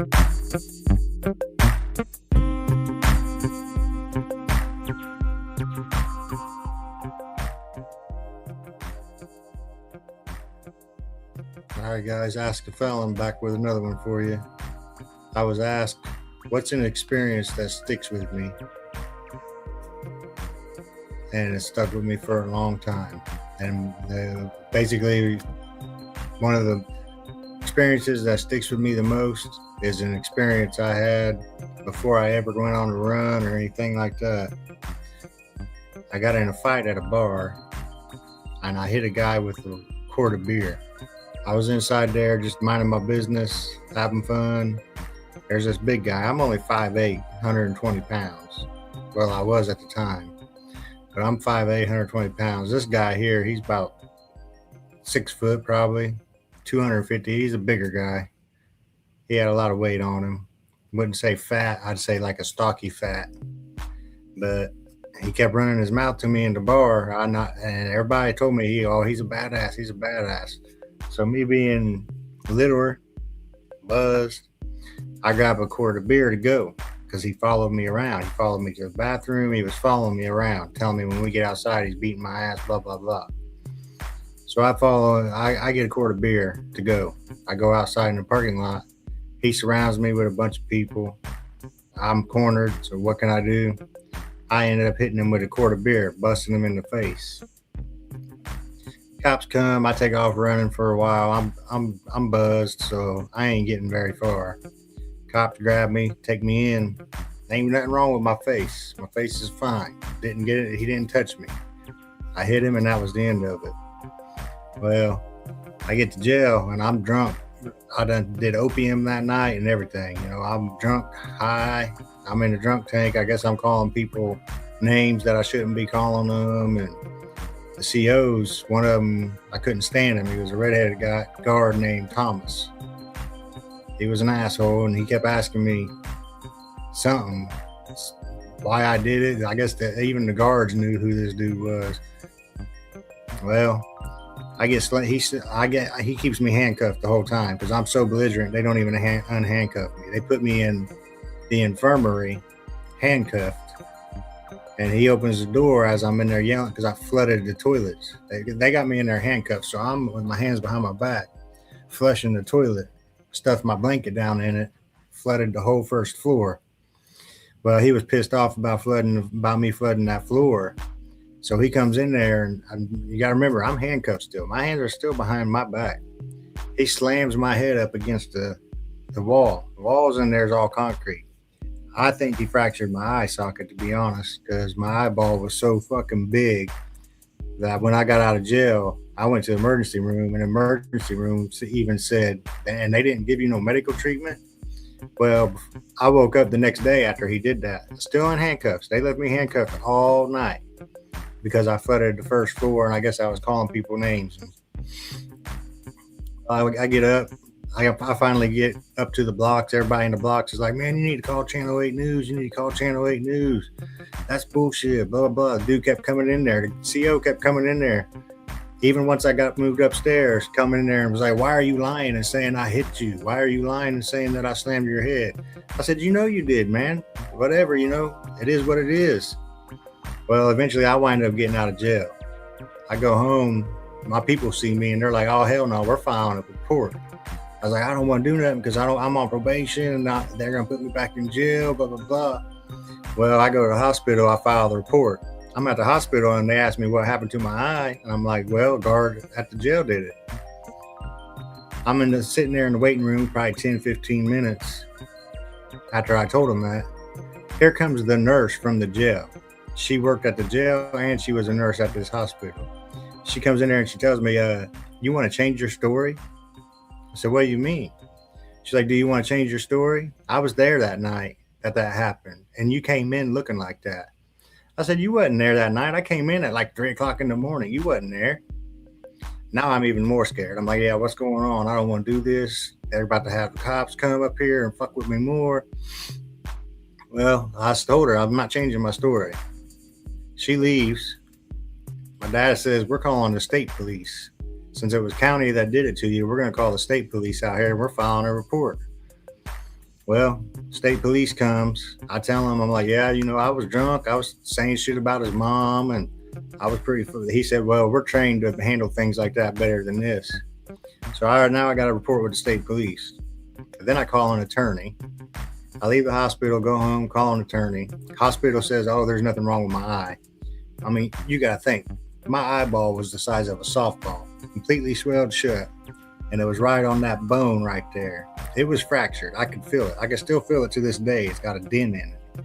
All right, guys, Ask a Felon back with another one for you. I was asked, what's an experience that sticks with me? And it stuck with me for a long time. And basically, one of the experiences that sticks with me the most is an experience I had before I ever went on a run or anything like that. I got in a fight at a bar, and I hit a guy with a quart of beer. I was inside there just minding my business, having fun. There's this big guy. I'm only 5'8", 120 pounds. Well, I was at the time. But I'm 5'8", 120 pounds. This guy here, he's about 6 foot probably, 250. He's a bigger guy. He had a lot of weight on him. Wouldn't say fat. I'd say like a stocky fat. But he kept running his mouth to me in the bar. And everybody told me, he's a badass. He's a badass. So me being littler, buzzed, I grabbed a quart of beer to go because he followed me around. He followed me to the bathroom. He was following me around, telling me when we get outside, he's beating my ass, blah, blah, blah. So I get a quart of beer to go. I go outside in the parking lot. He surrounds me with a bunch of people. I'm cornered, so what can I do? I ended up hitting him with a quart of beer, busting him in the face. Cops come, I take off running for a while. I'm buzzed, so I ain't getting very far. Cops grab me, take me in. Ain't nothing wrong with my face. My face is fine. Didn't get it. He didn't touch me. I hit him, and that was the end of it. Well, I get to jail, and I'm drunk. I done did opium that night and everything. I'm drunk, high. I'm in the drunk tank. I guess I'm calling people names that I shouldn't be calling them, and the COs, one of them, I couldn't stand him. He was a redheaded guard named Thomas. He was an asshole, and he kept asking me something, why I did it. I guess that even the guards knew who this dude was. Well, he keeps me handcuffed the whole time because I'm so belligerent. They don't even unhandcuff me. They put me in the infirmary, handcuffed. And he opens the door as I'm in there yelling because I flooded the toilets. They got me in there handcuffed, so I'm with my hands behind my back, flushing the toilet, stuffed my blanket down in it, flooded the whole first floor. Well, he was pissed off about me flooding that floor. So he comes in there, and you got to remember, I'm handcuffed still. My hands are still behind my back. He slams my head up against the wall. The walls in there is all concrete. I think he fractured my eye socket, to be honest, because my eyeball was so fucking big that when I got out of jail, I went to the emergency room, and the emergency room even said, and they didn't give you no medical treatment. Well, I woke up the next day after he did that, still in handcuffs. They left me handcuffed all night because I flooded the first floor, and I guess I was calling people names. I get up. I finally get up to the blocks. Everybody in the blocks is like, man, you need to call Channel 8 News. You need to call Channel 8 News. That's bullshit, blah, blah, blah. The dude kept coming in there. The CO kept coming in there. Even once I got moved upstairs, coming in there and was like, why are you lying and saying I hit you? Why are you lying and saying that I slammed your head? I said, you did, man. Whatever, it is what it is. Well, eventually I wind up getting out of jail. I go home. My people see me and they're like, oh, hell no, we're filing a report. I was like, I don't want to do nothing because I'm on probation and they're going to put me back in jail, blah, blah, blah. Well, I go to the hospital. I file the report. I'm at the hospital and they ask me what happened to my eye. And I'm like, well, guard at the jail did it. I'm sitting there in the waiting room probably 10, 15 minutes after I told them that. Here comes the nurse from the jail. She worked at the jail and she was a nurse at this hospital. She comes in there and she tells me, you want to change your story? I said, what do you mean? She's like, do you want to change your story? I was there that night that happened, and you came in looking like that. I said, you wasn't there that night. I came in at like 3 o'clock in the morning. You wasn't there. Now I'm even more scared. I'm like, yeah, what's going on? I don't want to do this. They're about to have the cops come up here and fuck with me more. Well, I told her I'm not changing my story. She leaves. My dad says, we're calling the state police. Since it was county that did it to you, we're going to call the state police out here and we're filing a report. Well, state police comes. I tell him, I'm like, yeah, I was drunk. I was saying shit about his mom, and I was pretty. He said, well, we're trained to handle things like that better than this. So now I got to report with the state police. But then I call an attorney. I leave the hospital, go home, call an attorney. Hospital says, oh, there's nothing wrong with my eye. I mean, you got to think. My eyeball was the size of a softball, completely swelled shut, and it was right on that bone right there. It was fractured. I could feel it. I can still feel it to this day. It's got a dent in it.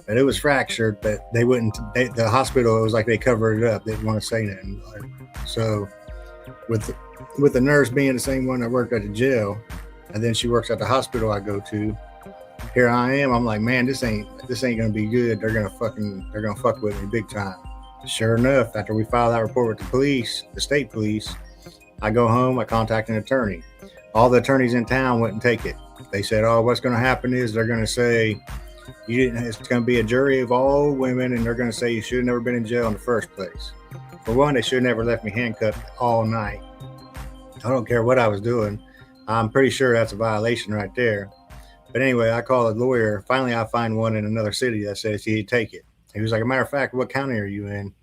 But it was fractured, but they wouldn't, the hospital, it was like they covered it up. They didn't want to say nothing. So with the nurse being the same one that worked at the jail, and then she works at the hospital I go to, here I am. I'm like, man, this ain't gonna be good. They're gonna fuck with me big time. Sure enough, after we file that report with the police, the state police, I go home, I contact an attorney. All the attorneys in town wouldn't take it. They said, oh, what's going to happen is they're going to say, it's going to be a jury of all women, and they're going to say you should have never been in jail in the first place. For one, they should have never left me handcuffed all night. I don't care what I was doing. I'm pretty sure that's a violation right there. But anyway, I call a lawyer. Finally, I find one in another city that says he'd take it. He was like, a matter of fact, what county are you in?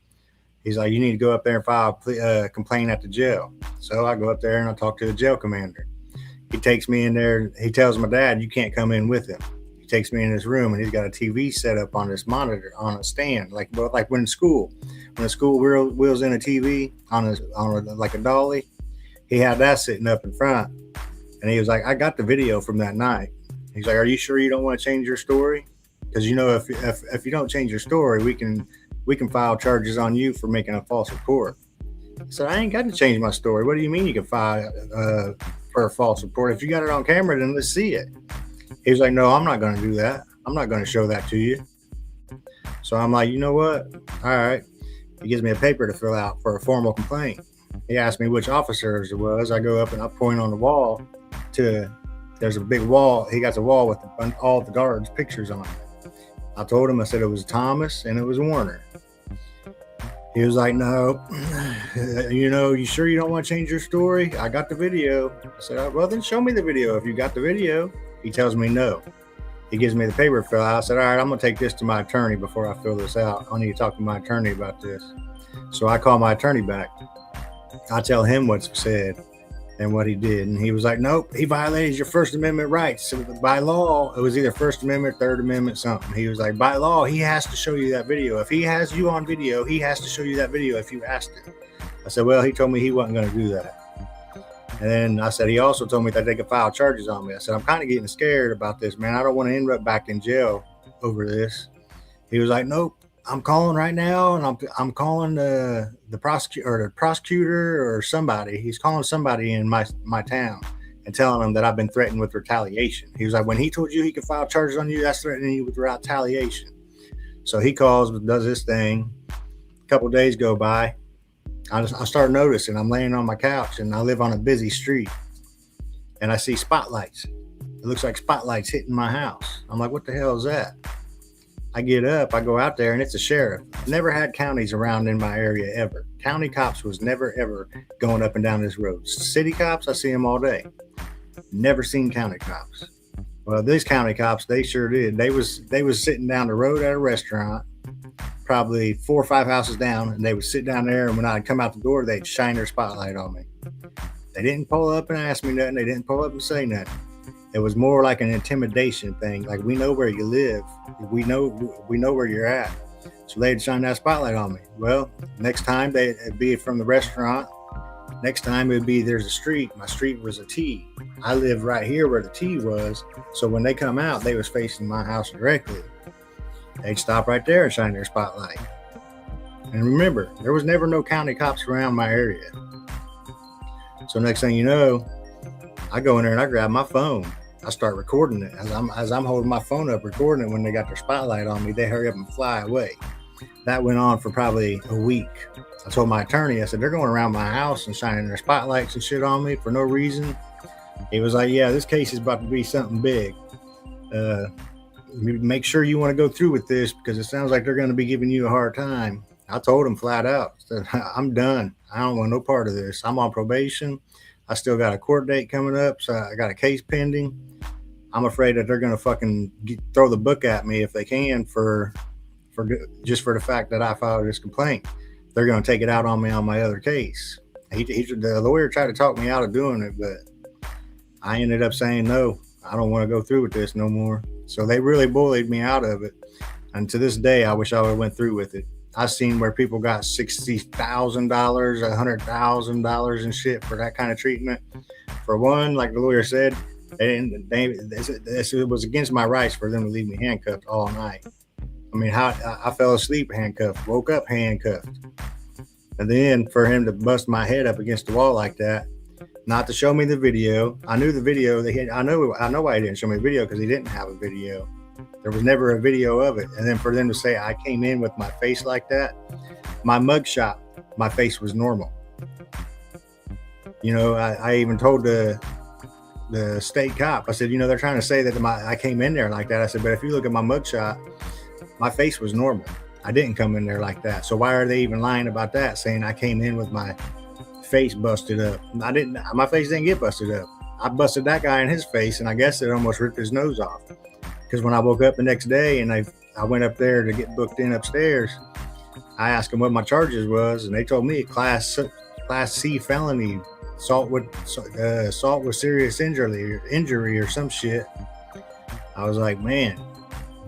He's like, you need to go up there and file a complaint at the jail. So I go up there and I talk to the jail commander. He takes me in there. He tells my dad, you can't come in with him. He takes me in his room, and he's got a TV set up on this monitor on a stand, like when in school. When the school wheels in a TV on like a dolly, he had that sitting up in front. And he was like, I got the video from that night. He's like, are you sure you don't want to change your story? Because if you don't change your story, we can file charges on you for making a false report. So I ain't got to change my story. What do you mean you can file for a false report? If you got it on camera, then let's see it. He was like, no, I'm not going to do that. I'm not going to show that to you. So I'm like, you know what? All right. He gives me a paper to fill out for a formal complaint. He asked me which officers it was. I go up and I point on the wall there's a big wall. He got a wall with all the guards' pictures on it. I told him, I said it was Thomas and it was Warner. He was like, no, you sure you don't want to change your story? I got the video. I said, well, then show me the video if you got the video. He tells me no. He gives me the paper to fill out. I said, all right, I'm going to take this to my attorney before I fill this out. I need to talk to my attorney about this. So I call my attorney back. I tell him what's said and what he did. And he was like, nope, he violated your First Amendment rights. So by law, it was either First Amendment, Third Amendment, something. He was like, by law, he has to show you that video. If he has you on video, he has to show you that video if you asked him. I said, well, he told me he wasn't going to do that. And then I said, he also told me that they could file charges on me. I said, I'm kind of getting scared about this, man. I don't want to end up back in jail over this. He was like, nope, I'm calling right now, and I'm calling the prosecutor or somebody. He's calling somebody in my town and telling them that I've been threatened with retaliation. He was like, when he told you he could file charges on you, that's threatening you with retaliation. So he calls, does this thing. A couple of days go by. I start noticing I'm laying on my couch, and I live on a busy street, and I see spotlights. It looks like spotlights hitting my house. I'm like, what the hell is that? I get up, I go out there, and it's a sheriff. Never had counties around in my area ever. County cops was never, ever going up and down this road. City cops, I see them all day. Never seen county cops. Well, these county cops, they sure did. They was sitting down the road at a restaurant, probably 4 or 5 houses down, and they would sit down there, and when I'd come out the door, they'd shine their spotlight on me. They didn't pull up and ask me nothing. They didn't pull up and say nothing. It was more like an intimidation thing. Like, we know where you live. We know where you're at. So they'd shine that spotlight on me. Well, next time it'd be from the restaurant. Next time it'd be, there's a street. My street was a T. I lived right here where the T was. So when they come out, they was facing my house directly. They'd stop right there and shine their spotlight. And remember, there was never no county cops around my area. So next thing you know, I go in there and I grab my phone. I start recording it. As I'm holding my phone up, recording it, when they got their spotlight on me, they hurry up and fly away. That went on for probably a week. I told my attorney, I said, they're going around my house and shining their spotlights and shit on me for no reason. He was like, yeah, this case is about to be something big. Make sure you want to go through with this, because it sounds like they're going to be giving you a hard time. I told him flat out, I'm done. I don't want no part of this. I'm on probation. I still got a court date coming up, so I got a case pending. I'm afraid that they're going to fucking throw the book at me if they can for just for the fact that I filed this complaint. They're going to take it out on me on my other case. The lawyer tried to talk me out of doing it, but I ended up saying no. I don't want to go through with this no more. So they really bullied me out of it. And to this day, I wish I would have went through with it. I've seen where people got $60,000, $100,000 and shit for that kind of treatment. For one, like the lawyer said, it was against my rights for them to leave me handcuffed all night. I mean, I fell asleep handcuffed, woke up handcuffed. And then for him to bust my head up against the wall like that, not to show me the video. I knew the video. I know why he didn't show me the video, because he didn't have a video. There was never a video of it. And then for them to say I came in with my face like that, my mugshot, my face was normal. You know, I even told the state cop, I said, you know, they're trying to say that I came in there like that. I said, but if you look at my mugshot, my face was normal. I didn't come in there like that. So why are they even lying about that, saying I came in with my face busted up? My face didn't get busted up. I busted that guy in his face, and I guess it almost ripped his nose off. Because when I woke up the next day and I went up there to get booked in upstairs, I asked them what my charges was, and they told me class C felony, assault with serious injury or some shit. I was like, man,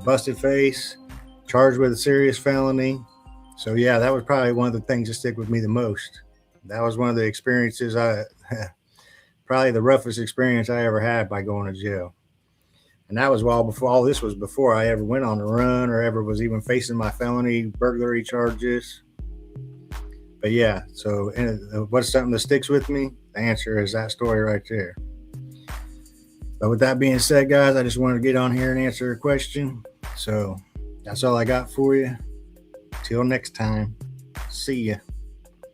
busted face, charged with a serious felony. So yeah, that was probably one of the things that stick with me the most. That was one of the experiences probably the roughest experience I ever had by going to jail. And that was all this was before I ever went on the run or ever was even facing my felony burglary charges. But yeah, so what's something that sticks with me? The answer is that story right there. But with that being said, guys, I just wanted to get on here and answer a question. So that's all I got for you. Till next time, see ya.